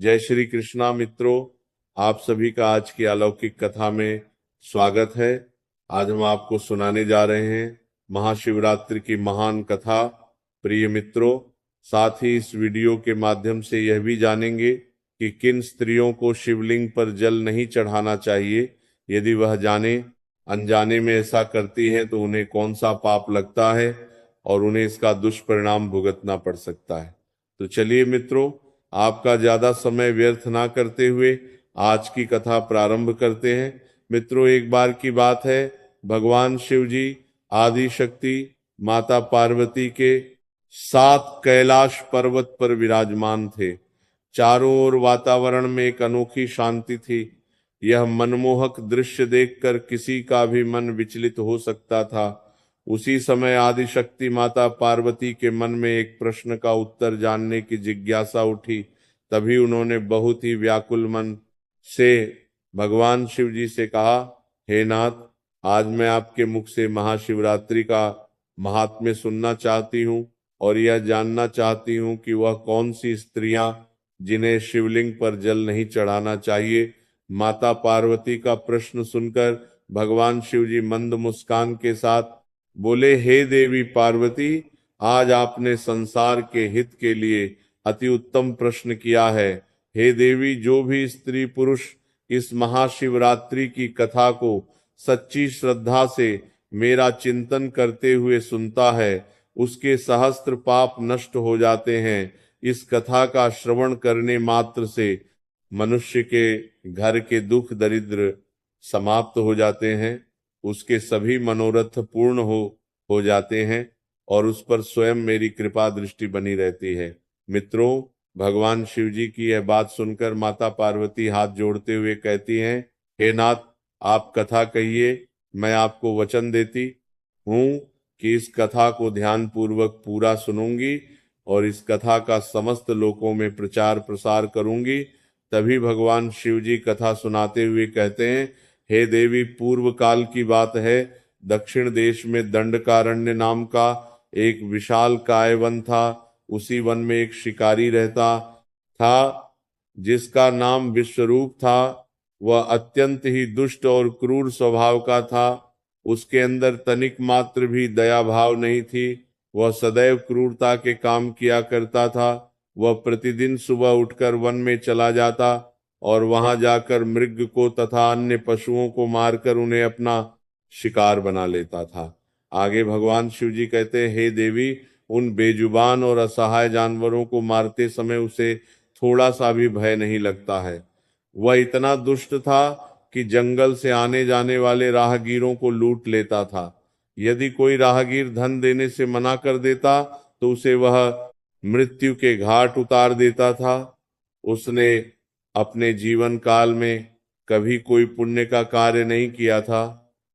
जय श्री कृष्णा मित्रों, आप सभी का आज की अलौकिक कथा में स्वागत है। आज हम आपको सुनाने जा रहे हैं महाशिवरात्रि की महान कथा। प्रिय मित्रों, साथ ही इस वीडियो के माध्यम से यह भी जानेंगे कि किन स्त्रियों को शिवलिंग पर जल नहीं चढ़ाना चाहिए। यदि वह जाने अनजाने में ऐसा करती हैं तो उन्हें कौन सा पाप लगता है और उन्हें इसका दुष्परिणाम भुगतना पड़ सकता है। तो चलिए मित्रों, आपका ज्यादा समय व्यर्थ ना करते हुए आज की कथा प्रारंभ करते हैं। मित्रों, एक बार की बात है, भगवान शिव जी आदि शक्ति माता पार्वती के साथ कैलाश पर्वत पर विराजमान थे। चारों ओर वातावरण में एक अनोखी शांति थी। यह मनमोहक दृश्य देखकर किसी का भी मन विचलित हो सकता था। उसी समय आदिशक्ति माता पार्वती के मन में एक प्रश्न का उत्तर जानने की जिज्ञासा उठी। तभी उन्होंने बहुत ही व्याकुल मन से भगवान शिव जी से कहा, हे नाथ, आज मैं आपके मुख से महाशिवरात्रि का महात्म्य सुनना चाहती हूँ और यह जानना चाहती हूँ कि वह कौन सी स्त्रियां जिन्हें शिवलिंग पर जल नहीं चढ़ाना चाहिए। माता पार्वती का प्रश्न सुनकर भगवान शिव जी मंद मुस्कान के साथ बोले, हे देवी पार्वती, आज आपने संसार के हित के लिए अति उत्तम प्रश्न किया है। हे देवी, जो भी स्त्री पुरुष इस महाशिवरात्रि की कथा को सच्ची श्रद्धा से मेरा चिंतन करते हुए सुनता है, उसके सहस्त्र पाप नष्ट हो जाते हैं। इस कथा का श्रवण करने मात्र से मनुष्य के घर के दुख दरिद्र समाप्त हो जाते हैं, उसके सभी मनोरथ पूर्ण हो जाते हैं और उस पर स्वयं मेरी कृपा दृष्टि बनी रहती है। मित्रों, भगवान शिव जी की यह बात सुनकर माता पार्वती हाथ जोड़ते हुए कहती हैं, हे नाथ, आप कथा कहिए, मैं आपको वचन देती हूँ कि इस कथा को ध्यान पूर्वक पूरा सुनूंगी और इस कथा का समस्त लोकों में प्रचार प्रसार करूंगी। तभी भगवान शिव जी कथा सुनाते हुए कहते हैं, हे देवी, पूर्व काल की बात है, दक्षिण देश में दंडकारण्य नाम का एक विशाल काय वन था। उसी वन में एक शिकारी रहता था जिसका नाम विश्वरूप था। वह अत्यंत ही दुष्ट और क्रूर स्वभाव का था। उसके अंदर तनिक मात्र भी दया भाव नहीं थी। वह सदैव क्रूरता के काम किया करता था। वह प्रतिदिन सुबह उठकर वन में चला जाता और वहां जाकर मृग को तथा अन्य पशुओं को मारकर उन्हें अपना शिकार बना लेता था। आगे भगवान शिव जी कहते हैं, हे देवी, उन बेजुबान और असहाय जानवरों को मारते समय उसे थोड़ा सा भी भय नहीं लगता है। वह इतना दुष्ट था कि जंगल से आने जाने वाले राहगीरों को लूट लेता था। यदि कोई राहगीर धन देने से मना कर देता तो उसे वह मृत्यु के घाट उतार देता था। उसने अपने जीवन काल में कभी कोई पुण्य का कार्य नहीं किया था।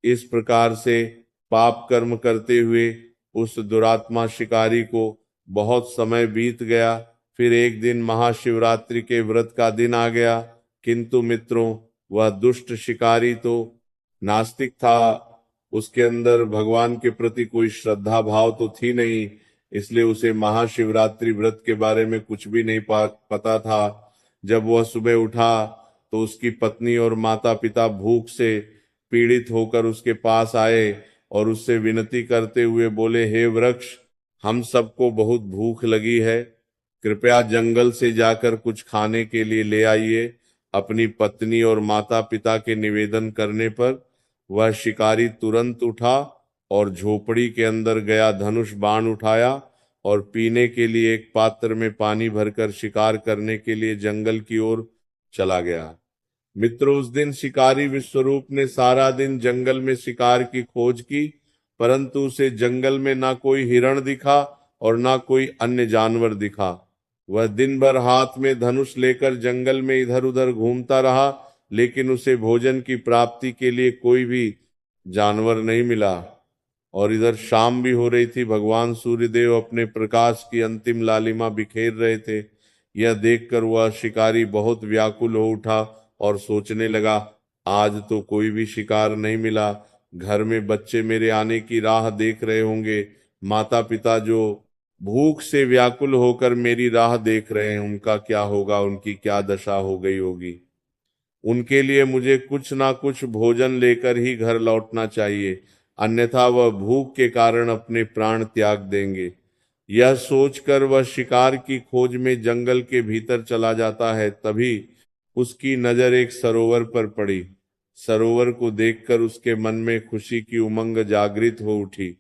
इस प्रकार से पाप कर्म करते हुए उस दुरात्मा शिकारी को बहुत समय बीत गया। फिर एक दिन महाशिवरात्रि के व्रत का दिन आ गया, किंतु मित्रों, वह दुष्ट शिकारी तो नास्तिक था। उसके अंदर भगवान के प्रति कोई श्रद्धा भाव तो थी नहीं, इसलिए उसे महाशिवरात्रि व्रत के बारे में कुछ भी नहीं पता था। जब वह सुबह उठा तो उसकी पत्नी और माता पिता भूख से पीड़ित होकर उसके पास आए और उससे विनती करते हुए बोले, हे वृक्ष, हम सबको बहुत भूख लगी है, कृपया जंगल से जाकर कुछ खाने के लिए ले आइए। अपनी पत्नी और माता पिता के निवेदन करने पर वह शिकारी तुरंत उठा और झोपड़ी के अंदर गया, धनुष बाण उठाया और पीने के लिए एक पात्र में पानी भरकर शिकार करने के लिए जंगल की ओर चला गया। मित्रों, उस दिन शिकारी विश्वरूप ने सारा दिन जंगल में शिकार की खोज की, परंतु उसे जंगल में ना कोई हिरण दिखा और ना कोई अन्य जानवर दिखा। वह दिन भर हाथ में धनुष लेकर जंगल में इधर उधर घूमता रहा, लेकिन उसे भोजन की प्राप्ति के लिए कोई भी जानवर नहीं मिला। और इधर शाम भी हो रही थी। भगवान सूर्यदेव अपने प्रकाश की अंतिम लालिमा बिखेर रहे थे। यह देखकर वह शिकारी बहुत व्याकुल हो उठा और सोचने लगा, आज तो कोई भी शिकार नहीं मिला। घर में बच्चे मेरे आने की राह देख रहे होंगे, माता पिता जो भूख से व्याकुल होकर मेरी राह देख रहे हैं, उनका क्या होगा, उनकी क्या दशा हो गई होगी। उनके लिए मुझे कुछ ना कुछ भोजन लेकर ही घर लौटना चाहिए, अन्यथा वह भूख के कारण अपने प्राण त्याग देंगे। यह सोचकर वह शिकार की खोज में जंगल के भीतर चला जाता है। तभी उसकी नजर एक सरोवर पर पड़ी। सरोवर को देखकर उसके मन में खुशी की उमंग जागृत हो उठी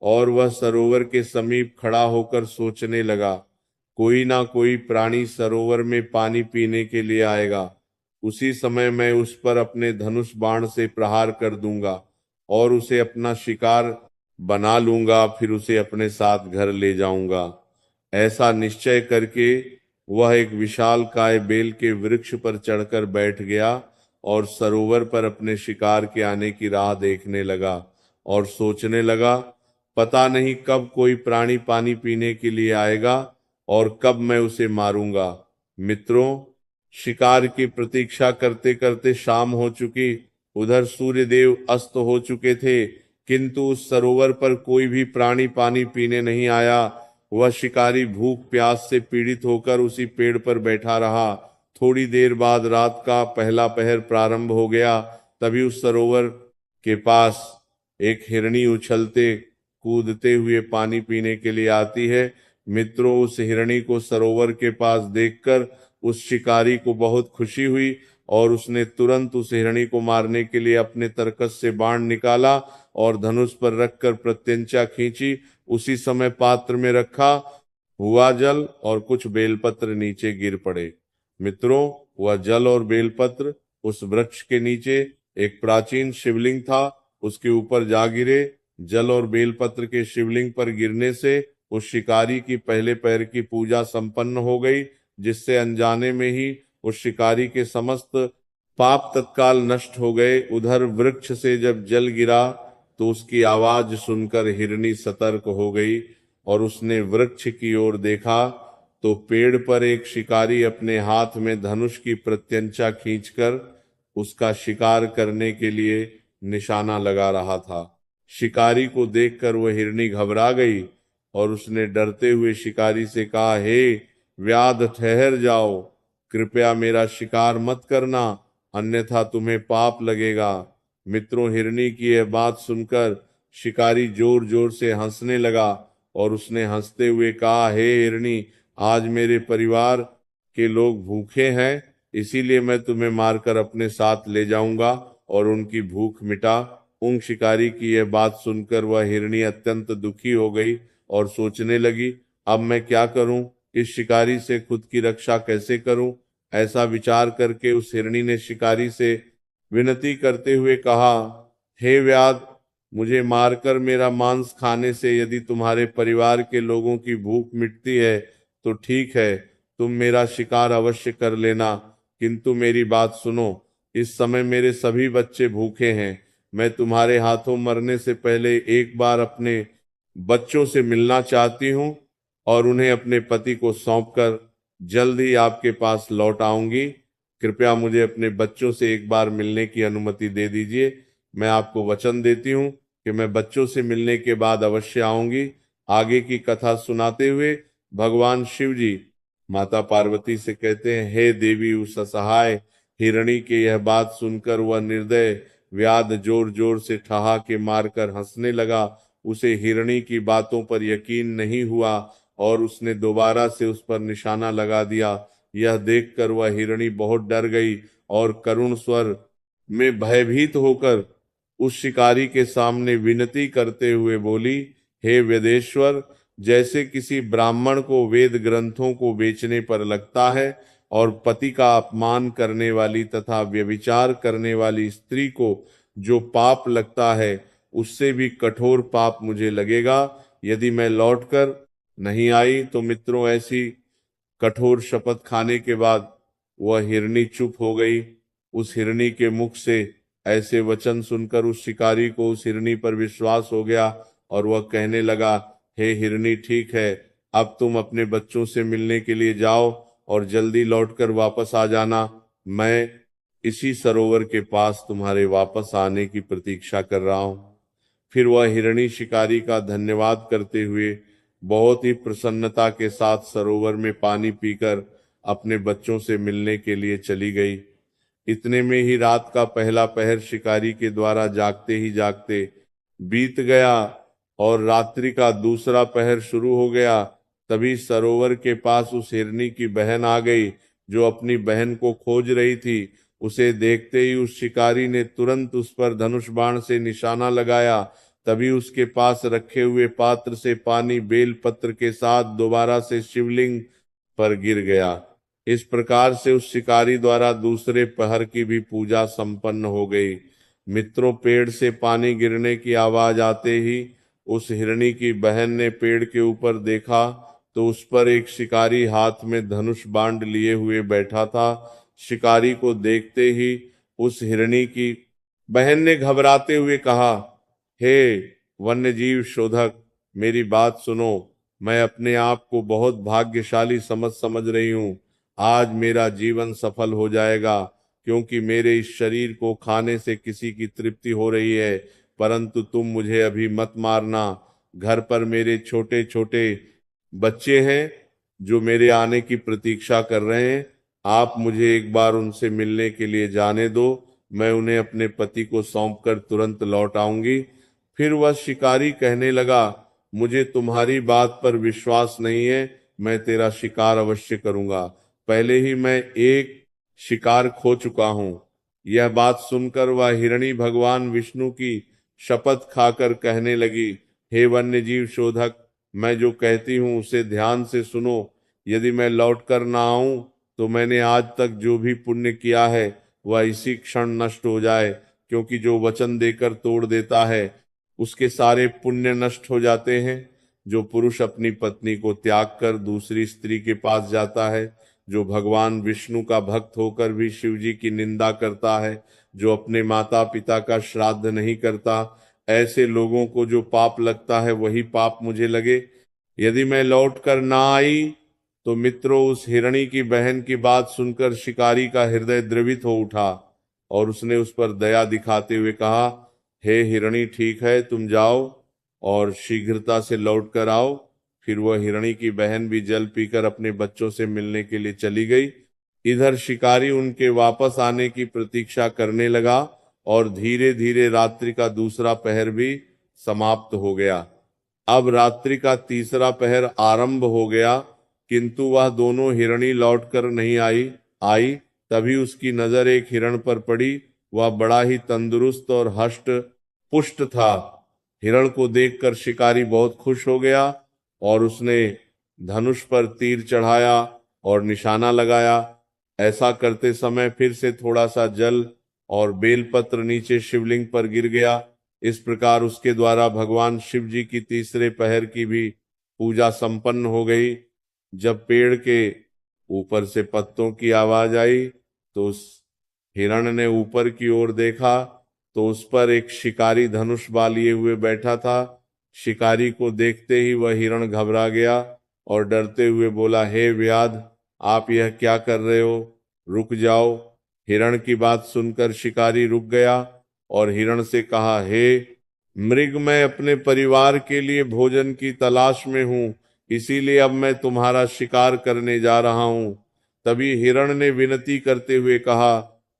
और वह सरोवर के समीप खड़ा होकर सोचने लगा, कोई ना कोई प्राणी सरोवर में पानी पीने के लिए आएगा। उसी समय मैं उस पर अपने धनुष बाण से प्रहार कर दूंगा और उसे अपना शिकार बना लूंगा, फिर उसे अपने साथ घर ले जाऊंगा। ऐसा निश्चय करके वह एक विशालकाय बेल के वृक्ष पर चढ़कर बैठ गया और सरोवर पर अपने शिकार के आने की राह देखने लगा और सोचने लगा, पता नहीं कब कोई प्राणी पानी पीने के लिए आएगा और कब मैं उसे मारूंगा। मित्रों, शिकार की प्रतीक्षा करते करते शाम हो चुकी। उधर सूर्य देव अस्त हो चुके थे, किंतु उस सरोवर पर कोई भी प्राणी पानी पीने नहीं आया। वह शिकारी भूख प्यास से पीड़ित होकर उसी पेड़ पर बैठा रहा। थोड़ी देर बाद रात का पहला पहर प्रारंभ हो गया। तभी उस सरोवर के पास एक हिरनी उछलते कूदते हुए पानी पीने के लिए आती है। मित्रों, उस हिरणी को सरोवर के पास देखकर उस शिकारी को बहुत खुशी हुई और उसने तुरंत उस हिरणी को मारने के लिए अपने तरकस से बाण निकाला और धनुष पर रखकर प्रत्यंचा खींची। उसी समय पात्र में रखा हुआ जल और कुछ बेलपत्र नीचे गिर पड़े। मित्रों, वह जल और बेलपत्र उस वृक्ष के नीचे एक प्राचीन शिवलिंग था, उसके ऊपर जा गिरे। जल और बेलपत्र के शिवलिंग पर गिरने से उस शिकारी की पहले पैर की पूजा संपन्न हो गई, जिससे अनजाने में ही उस शिकारी के समस्त पाप तत्काल नष्ट हो गए। उधर वृक्ष से जब जल गिरा तो उसकी आवाज सुनकर हिरनी सतर्क हो गई और उसने वृक्ष की ओर देखा तो पेड़ पर एक शिकारी अपने हाथ में धनुष की प्रत्यंचा खींचकर उसका शिकार करने के लिए निशाना लगा रहा था। शिकारी को देखकर वह हिरनी घबरा गई और उसने डरते हुए शिकारी से कहा, हे व्याध, ठहर जाओ, कृपया मेरा शिकार मत करना, अन्यथा तुम्हें पाप लगेगा। मित्रों, हिरनी की यह बात सुनकर शिकारी जोर जोर से हंसने लगा और उसने हंसते हुए कहा, हे हिरनी, आज मेरे परिवार के लोग भूखे हैं, इसीलिए मैं तुम्हें मारकर अपने साथ ले जाऊंगा और उनकी भूख मिटा। उन शिकारी की यह बात सुनकर वह हिरनी अत्यंत दुखी हो गई और सोचने लगी, अब मैं क्या करूं, इस शिकारी से खुद की रक्षा कैसे करूं। ऐसा विचार करके उस हिरनी ने शिकारी से विनती करते हुए कहा, हे व्याध, मुझे मारकर मेरा मांस खाने से यदि तुम्हारे परिवार के लोगों की भूख मिटती है तो ठीक है, तुम मेरा शिकार अवश्य कर लेना, किंतु मेरी बात सुनो, इस समय मेरे सभी बच्चे भूखे हैं। मैं तुम्हारे हाथों मरने से पहले एक बार अपने बच्चों से मिलना चाहती हूँ और उन्हें अपने पति को सौंपकर जल्द ही आपके पास लौट आऊंगी। कृपया मुझे अपने बच्चों से एक बार मिलने की अनुमति दे दीजिए। मैं आपको वचन देती हूँ कि मैं बच्चों से मिलने के बाद अवश्य आऊंगी। आगे की कथा सुनाते हुए भगवान शिव जी माता पार्वती से कहते हैं, हे देवी उस असहाय हिरणी के यह बात सुनकर वह निर्दय व्याध जोर जोर से ठहाके मारकर हंसने लगा। उसे हिरणी की बातों पर यकीन नहीं हुआ और उसने दोबारा से उस पर निशाना लगा दिया। यह देखकर वह हिरणी बहुत डर गई और करुण स्वर में भयभीत होकर उस शिकारी के सामने विनती करते हुए बोली, हे वेदेश्वर, जैसे किसी ब्राह्मण को वेद ग्रंथों को बेचने पर लगता है और पति का अपमान करने वाली तथा व्यभिचार करने वाली स्त्री को जो पाप लगता है, उससे भी कठोर पाप मुझे लगेगा। यदि मैं लौटकर नहीं आई तो मित्रों, ऐसी कठोर शपथ खाने के बाद वह हिरनी चुप हो गई। उस हिरनी के मुख से ऐसे वचन सुनकर उस शिकारी को उस हिरनी पर विश्वास हो गया और वह कहने लगा, हे हिरनी, ठीक है, अब तुम अपने बच्चों से मिलने के लिए जाओ और जल्दी लौटकर वापस आ जाना। मैं इसी सरोवर के पास तुम्हारे वापस आने की प्रतीक्षा कर रहा हूं। फिर वह हिरणी शिकारी का धन्यवाद करते हुए बहुत ही प्रसन्नता के साथ सरोवर में पानी पीकर अपने बच्चों से मिलने के लिए चली गई। इतने में ही रात का पहला पहर शिकारी के द्वारा जागते ही जागते बीत गया और रात्रि का दूसरा पहर शुरू हो गया। तभी सरोवर के पास उस हिरनी की बहन आ गई जो अपनी बहन को खोज रही थी। उसे देखते ही उस शिकारी ने तुरंत उस पर धनुष बाण से निशाना लगाया। तभी उसके पास रखे हुए पात्र से पानी बेल पत्र के साथ दोबारा से शिवलिंग पर गिर गया। इस प्रकार से उस शिकारी द्वारा दूसरे पहर की भी पूजा संपन्न हो गई। मित्रों, पेड़ से पानी गिरने की आवाज आते ही उस हिरणी की बहन ने पेड़ के ऊपर देखा तो उस पर एक शिकारी हाथ में धनुष बाण लिए हुए बैठा था। शिकारी को देखते ही उस हिरणी की बहन ने घबराते हुए कहा, हे वन्यजीव शोधक, मेरी बात सुनो। मैं अपने आप को बहुत भाग्यशाली समझ रही हूँ। आज मेरा जीवन सफल हो जाएगा, क्योंकि मेरे इस शरीर को खाने से किसी की तृप्ति हो रही है। परंतु तुम मुझे अभी मत मारना। घर पर मेरे छोटे छोटे बच्चे हैं जो मेरे आने की प्रतीक्षा कर रहे हैं। आप मुझे एक बार उनसे मिलने के लिए जाने दो। मैं उन्हें अपने पति को सौंपकर तुरंत लौट आऊंगी। फिर वह शिकारी कहने लगा, मुझे तुम्हारी बात पर विश्वास नहीं है। मैं तेरा शिकार अवश्य करूंगा। पहले ही मैं एक शिकार खो चुका हूं। यह बात सुनकर वह हिरणी भगवान विष्णु की शपथ खाकर कहने लगी, हे वन्यजीव शोधक, मैं जो कहती हूं उसे ध्यान से सुनो। यदि मैं लौट कर ना आऊं तो मैंने आज तक जो भी पुण्य किया है वह इसी क्षण नष्ट हो जाए, क्योंकि जो वचन देकर तोड़ देता है उसके सारे पुण्य नष्ट हो जाते हैं। जो पुरुष अपनी पत्नी को त्याग कर दूसरी स्त्री के पास जाता है, जो भगवान विष्णु का भक्त होकर भी शिव जी की निंदा करता है, जो अपने माता पिता का श्राद्ध नहीं करता, ऐसे लोगों को जो पाप लगता है वही पाप मुझे लगे। यदि मैं लौट कर ना आई तो मित्रों, उस हिरणी की बहन की बात सुनकर शिकारी का हृदय द्रवित हो उठा और उसने उस पर दया दिखाते हुए कहा, हे हिरणी, ठीक है, तुम जाओ और शीघ्रता से लौट कर आओ। फिर वह हिरणी की बहन भी जल पीकर अपने बच्चों से मिलने के लिए चली गई। इधर शिकारी उनके वापस आने की प्रतीक्षा करने लगा और धीरे धीरे रात्रि का दूसरा पहर भी समाप्त हो गया। अब रात्रि का तीसरा पहर आरंभ हो गया, किंतु वह दोनों हिरणी लौटकर नहीं आई। तभी उसकी नजर एक हिरण पर पड़ी। वह बड़ा ही तंदुरुस्त और हष्ट पुष्ट था। हिरण को देखकर शिकारी बहुत खुश हो गया और उसने धनुष पर तीर चढ़ाया और निशाना लगाया। ऐसा करते समय फिर से थोड़ा सा जल और बेलपत्र नीचे शिवलिंग पर गिर गया। इस प्रकार उसके द्वारा भगवान शिव जी की तीसरे पहर की भी पूजा संपन्न हो गई। जब पेड़ के ऊपर से पत्तों की आवाज आई तो उस हिरण ने ऊपर की ओर देखा तो उस पर एक शिकारी धनुष बाण लिए हुए बैठा था। शिकारी को देखते ही वह हिरण घबरा गया और डरते हुए बोला, हे व्याध, आप यह क्या कर रहे हो? रुक जाओ। हिरण की बात सुनकर शिकारी रुक गया और हिरण से कहा, हे मृग, मैं अपने परिवार के लिए भोजन की तलाश में हूं, इसीलिए अब मैं तुम्हारा शिकार करने जा रहा हूं। तभी हिरण ने विनती करते हुए कहा,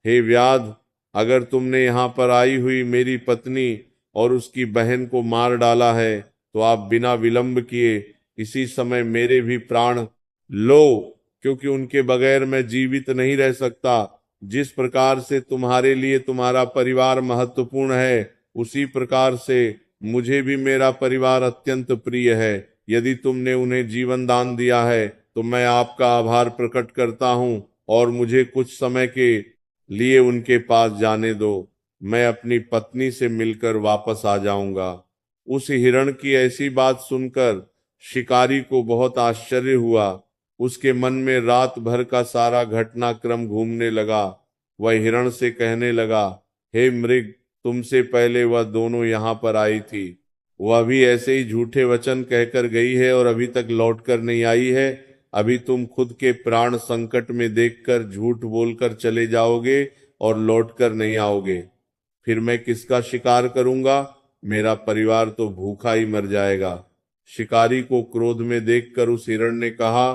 हे व्याध, अगर तुमने यहाँ पर आई हुई मेरी पत्नी और उसकी बहन को मार डाला है तो आप बिना विलंब किए इसी समय मेरे भी प्राण लो, क्योंकि उनके बगैर मैं जीवित नहीं रह सकता। जिस प्रकार से तुम्हारे लिए तुम्हारा परिवार महत्वपूर्ण है, उसी प्रकार से मुझे भी मेरा परिवार अत्यंत प्रिय है। यदि तुमने उन्हें जीवन दान दिया है तो मैं आपका आभार प्रकट करता हूँ और मुझे कुछ समय के लिए उनके पास जाने दो। मैं अपनी पत्नी से मिलकर वापस आ जाऊंगा। उस हिरण की ऐसी बात सुनकर शिकारी को बहुत आश्चर्य हुआ। उसके मन में रात भर का सारा घटनाक्रम घूमने लगा। वह हिरण से कहने लगा, हे मृग, तुमसे पहले वह दोनों यहाँ पर आई थी। वह भी ऐसे ही झूठे वचन कहकर गई है और अभी तक लौटकर नहीं आई है। अभी तुम खुद के प्राण संकट में देखकर झूठ बोलकर चले जाओगे और लौटकर नहीं आओगे। फिर मैं किसका शिकार करूंगा? मेरा परिवार तो भूखा ही मर जाएगा। शिकारी को क्रोध में देखकर उस हिरण ने कहा,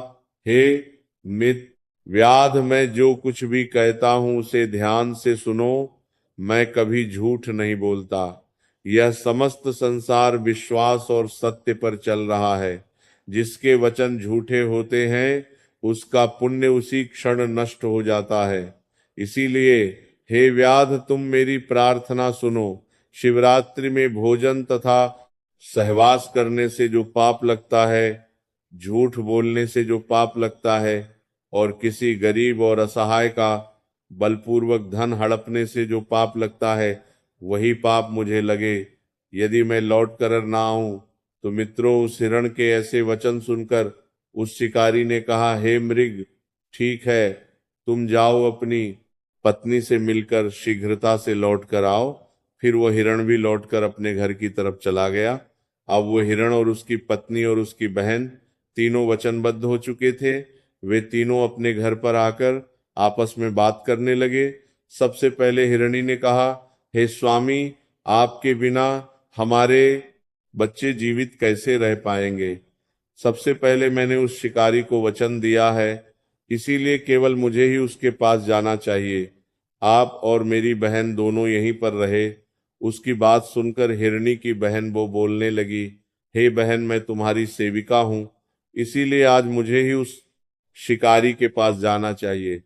हे मित्र व्याध, मैं जो कुछ भी कहता हूं उसे ध्यान से सुनो। मैं कभी झूठ नहीं बोलता। यह समस्त संसार विश्वास और सत्य पर चल रहा है। जिसके वचन झूठे होते हैं उसका पुण्य उसी क्षण नष्ट हो जाता है। इसीलिए हे व्याध, तुम मेरी प्रार्थना सुनो। शिवरात्रि में भोजन तथा सहवास करने से जो पाप लगता है, झूठ बोलने से जो पाप लगता है, और किसी गरीब और असहाय का बलपूर्वक धन हड़पने से जो पाप लगता है, वही पाप मुझे लगे यदि मैं लौट कर ना आऊं। तो मित्रों, उस हिरण के ऐसे वचन सुनकर उस शिकारी ने कहा, हे मृग, ठीक है, तुम जाओ, अपनी पत्नी से मिलकर शीघ्रता से लौट कर आओ। फिर वो हिरण भी लौटकर अपने घर की तरफ चला गया। अब वो हिरण और उसकी पत्नी और उसकी बहन तीनों वचनबद्ध हो चुके थे। वे तीनों अपने घर पर आकर आपस में बात करने लगे। सबसे पहले हिरणी ने कहा, हे स्वामी, आपके बिना हमारे बच्चे जीवित कैसे रह पाएंगे। सबसे पहले मैंने उस शिकारी को वचन दिया है, इसीलिए केवल मुझे ही उसके पास जाना चाहिए। आप और मेरी बहन दोनों यहीं पर रहे। उसकी बात सुनकर हिरणी की बहन वो बोलने लगी, हे बहन, मैं तुम्हारी सेविका हूं, इसीलिए आज मुझे ही उस शिकारी के पास जाना चाहिए।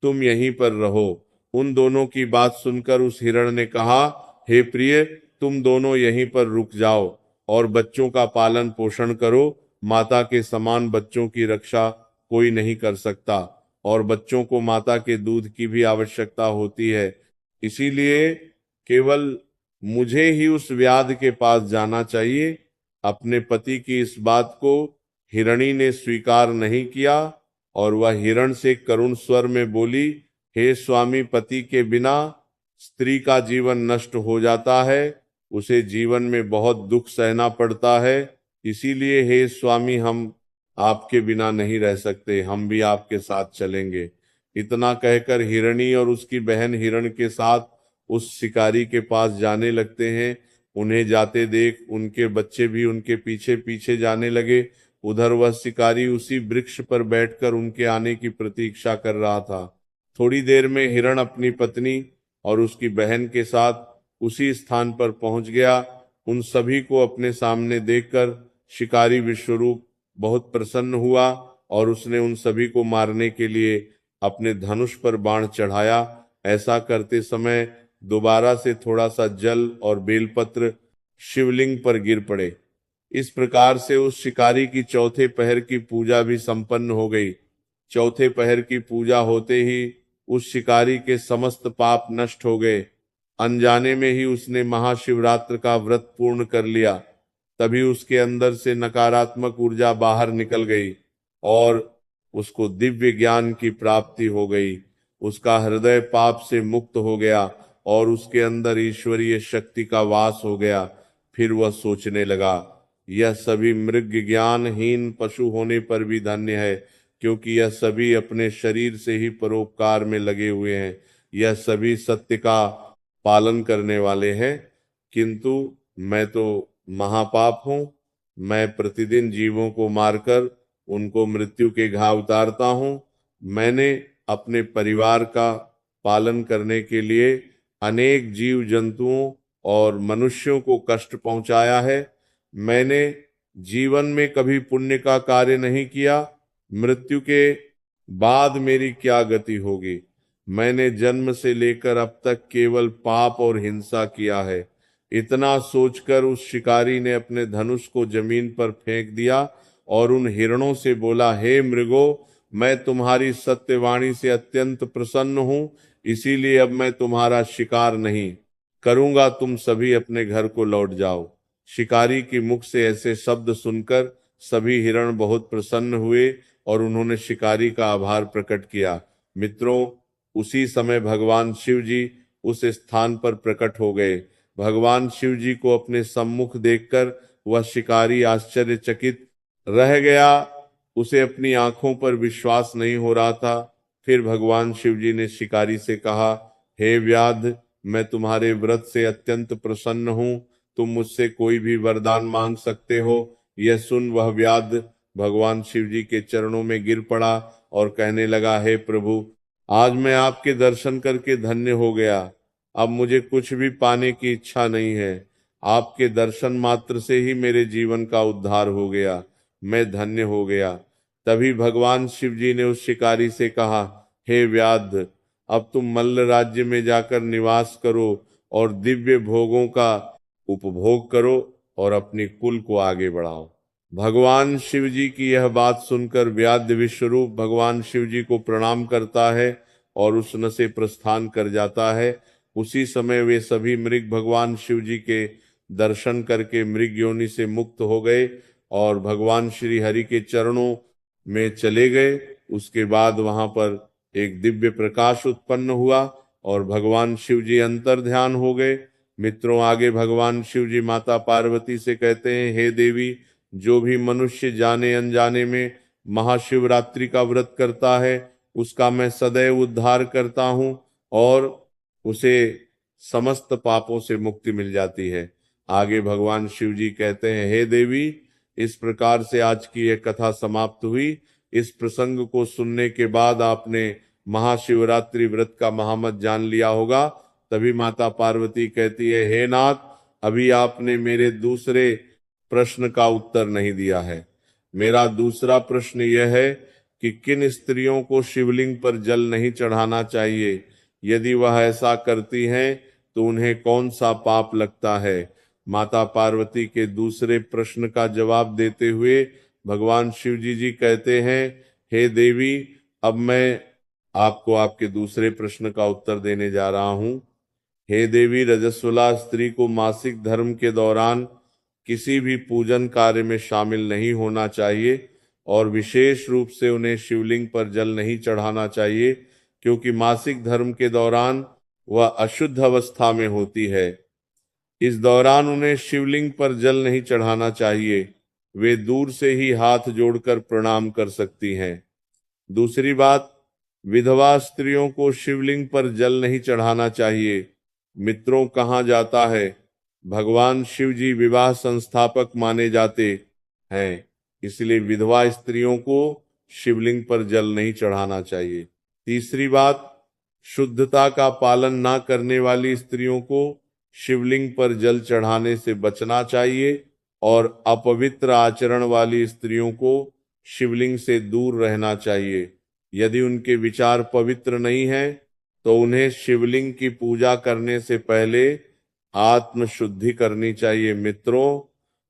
तुम यहीं पर रहो। उन दोनों की बात सुनकर उस हिरण ने कहा, हे प्रिय, तुम दोनों यहीं पर रुक जाओ और बच्चों का पालन पोषण करो। माता के समान बच्चों की रक्षा कोई नहीं कर सकता और बच्चों को माता के दूध की भी आवश्यकता होती है। इसीलिए केवल मुझे ही उस व्याध के पास जाना चाहिए। अपने पति की इस बात को हिरणी ने स्वीकार नहीं किया और वह हिरण से करुण स्वर में बोली, हे स्वामी, पति के बिना स्त्री का जीवन नष्ट हो जाता है, उसे जीवन में बहुत दुख सहना पड़ता है। इसीलिए हे स्वामी, हम आपके बिना नहीं रह सकते, हम भी आपके साथ चलेंगे। इतना कहकर हिरणी और उसकी बहन हिरण के साथ उस शिकारी के पास जाने लगते हैं। उन्हें जाते देख उनके बच्चे भी उनके पीछे पीछे जाने लगे। उधर वह शिकारी उसी वृक्ष पर बैठकर उनके आने की प्रतीक्षा कर रहा था। थोड़ी देर में हिरण अपनी पत्नी और उसकी बहन के साथ उसी स्थान पर पहुंच गया। उन सभी को अपने सामने देखकर शिकारी विश्वरूप बहुत प्रसन्न हुआ और उसने उन सभी को मारने के लिए अपने धनुष पर बाण चढ़ाया। ऐसा करते समय दोबारा से थोड़ा सा जल और बेलपत्र शिवलिंग पर गिर पड़े। इस प्रकार से उस शिकारी की चौथे पहर की पूजा भी संपन्न हो गई। चौथे पहर की पूजा होते ही उस शिकारी के समस्त पाप नष्ट हो गए। अनजाने में ही उसने महाशिवरात्र का व्रत पूर्ण कर लिया। तभी उसके अंदर से नकारात्मक ऊर्जा बाहर निकल गई और उसको दिव्य ज्ञान की प्राप्ति हो गई। उसका हृदय पाप से मुक्त हो गया और उसके अंदर ईश्वरीय शक्ति का वास हो गया। फिर वह सोचने लगा, यह सभी मृग ज्ञानहीन पशु होने पर भी धन्य है, क्योंकि यह सभी अपने शरीर से ही परोपकार में लगे हुए हैं। यह सभी सत्य का पालन करने वाले हैं, किंतु मैं तो महापाप हूं। मैं प्रतिदिन जीवों को मारकर उनको मृत्यु के घाव उतारता हूं। मैंने अपने परिवार का पालन करने के लिए अनेक जीव जंतुओं और मनुष्यों को कष्ट पहुंचाया है। मैंने जीवन में कभी पुण्य का कार्य नहीं किया। मृत्यु के बाद मेरी क्या गति होगी। मैंने जन्म से लेकर अब तक केवल पाप और हिंसा किया है। इतना सोचकर उस शिकारी ने अपने धनुष को जमीन पर फेंक दिया और उन हिरणों से बोला, हे मृगो, मैं तुम्हारी सत्यवाणी से अत्यंत प्रसन्न हूं, इसीलिए अब मैं तुम्हारा शिकार नहीं करूंगा। तुम सभी अपने घर को लौट जाओ। शिकारी के मुख से ऐसे शब्द सुनकर सभी हिरण बहुत प्रसन्न हुए और उन्होंने शिकारी का आभार प्रकट किया। मित्रों, उसी समय भगवान शिव जी उस स्थान पर प्रकट हो गए। भगवान शिव जी को अपने सम्मुख देखकर वह शिकारी आश्चर्यचकित रह गया। उसे अपनी आंखों पर विश्वास नहीं हो रहा था। फिर भगवान शिव जी ने शिकारी से कहा, हे व्याध, मैं तुम्हारे व्रत से अत्यंत प्रसन्न हूं। तुम मुझसे कोई भी वरदान मांग सकते हो यह सुन वह व्याध भगवान शिव जी के चरणों में गिर पड़ा और कहने लगा, हे प्रभु, आज मैं आपके दर्शन करके धन्य हो गया। अब मुझे कुछ भी पाने की इच्छा नहीं है। आपके दर्शन मात्र से ही मेरे जीवन का उद्धार हो गया, मैं धन्य हो गया। तभी भगवान शिव जी ने उस शिकारी से कहा, हे व्याध, अब तुम मल्ल राज्य में जाकर निवास करो और दिव्य भोगों का उपभोग करो और अपनी कुल को आगे बढ़ाओ। भगवान शिव जी की यह बात सुनकर व्याध विश्वरूप भगवान शिव जी को प्रणाम करता है और उस न से प्रस्थान कर जाता है। उसी समय वे सभी मृग भगवान शिव जी के दर्शन करके मृग योनि से मुक्त हो गए और भगवान श्री हरि के चरणों में चले गए। उसके बाद वहां पर एक दिव्य प्रकाश उत्पन्न हुआ और भगवान शिव जी अंतर ध्यान हो गए। मित्रों, आगे भगवान शिव जी माता पार्वती से कहते हैं, हे देवी, जो भी मनुष्य जाने अनजाने में महाशिवरात्रि का व्रत करता है उसका मैं सदैव उद्धार करता हूं और उसे समस्त पापों से मुक्ति मिल जाती है। आगे भगवान शिव जी कहते हैं, हे देवी, इस प्रकार से आज की यह कथा समाप्त हुई। इस प्रसंग को सुनने के बाद आपने महाशिवरात्रि व्रत का महामत जान लिया होगा। तभी माता पार्वती कहती है, हे नाथ, अभी आपने मेरे दूसरे प्रश्न का उत्तर नहीं दिया है। मेरा दूसरा प्रश्न यह है कि किन स्त्रियों को शिवलिंग पर जल नहीं चढ़ाना चाहिए? यदि वह ऐसा करती हैं तो उन्हें कौन सा पाप लगता है? माता पार्वती के दूसरे प्रश्न का जवाब देते हुए भगवान शिव जी कहते हैं, हे देवी, अब मैं आपको आपके दूसरे प्रश्न का उत्तर देने जा रहा हूं। हे देवी, रजस्वला स्त्री को मासिक धर्म के दौरान किसी भी पूजन कार्य में शामिल नहीं होना चाहिए और विशेष रूप से उन्हें शिवलिंग पर जल नहीं चढ़ाना चाहिए, क्योंकि मासिक धर्म के दौरान वह अशुद्ध अवस्था में होती है। इस दौरान उन्हें शिवलिंग पर जल नहीं चढ़ाना चाहिए, वे दूर से ही हाथ जोड़कर प्रणाम कर सकती हैं। दूसरी बात, विधवा स्त्रियों को शिवलिंग पर जल नहीं चढ़ाना चाहिए। मित्रों, कहा जाता है भगवान शिव जी विवाह संस्थापक माने जाते हैं, इसलिए विधवा स्त्रियों को शिवलिंग पर जल नहीं चढ़ाना चाहिए। तीसरी बात, शुद्धता का पालन ना करने वाली स्त्रियों को शिवलिंग पर जल चढ़ाने से बचना चाहिए और अपवित्र आचरण वाली स्त्रियों को शिवलिंग से दूर रहना चाहिए। यदि उनके विचार पवित्र नहीं हैं तो उन्हें शिवलिंग की पूजा करने से पहले आत्म शुद्धि करनी चाहिए। मित्रों,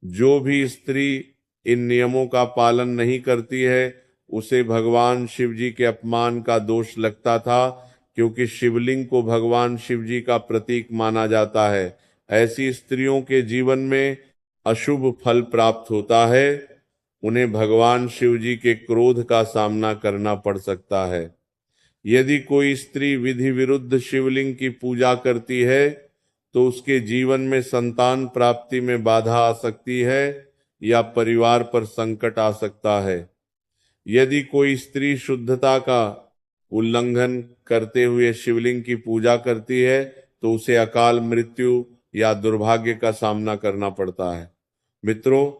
जो भी स्त्री इन नियमों का पालन नहीं करती है उसे भगवान शिव जी के अपमान का दोष लगता था, क्योंकि शिवलिंग को भगवान शिव जी का प्रतीक माना जाता है। ऐसी स्त्रियों के जीवन में अशुभ फल प्राप्त होता है, उन्हें भगवान शिव जी के क्रोध का सामना करना पड़ सकता है। यदि कोई स्त्री विधि विरुद्ध शिवलिंग की पूजा करती है तो उसके जीवन में संतान प्राप्ति में बाधा आ सकती है या परिवार पर संकट आ सकता है। यदि कोई स्त्री शुद्धता का उल्लंघन करते हुए शिवलिंग की पूजा करती है तो उसे अकाल मृत्यु या दुर्भाग्य का सामना करना पड़ता है। मित्रों,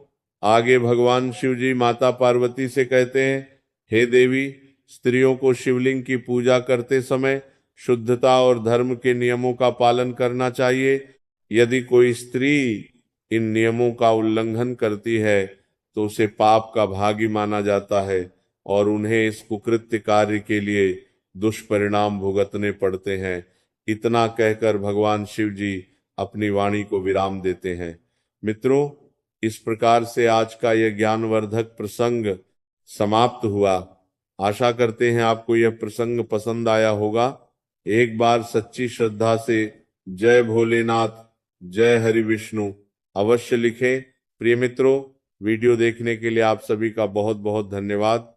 आगे भगवान शिव जी माता पार्वती से कहते हैं, हे देवी, स्त्रियों को शिवलिंग की पूजा करते समय शुद्धता और धर्म के नियमों का पालन करना चाहिए। यदि कोई स्त्री इन नियमों का उल्लंघन करती है तो उसे पाप का भागी माना जाता है और उन्हें इस कुकृत्य कार्य के लिए दुष्परिणाम भुगतने पड़ते हैं। इतना कहकर भगवान शिव जी अपनी वाणी को विराम देते हैं। मित्रों, इस प्रकार से आज का यह ज्ञानवर्धक प्रसंग समाप्त हुआ। आशा करते हैं आपको यह प्रसंग पसंद आया होगा। एक बार सच्ची श्रद्धा से जय भोलेनाथ, जय हरि विष्णु अवश्य लिखें। प्रिय मित्रों, वीडियो देखने के लिए आप सभी का बहुत बहुत धन्यवाद।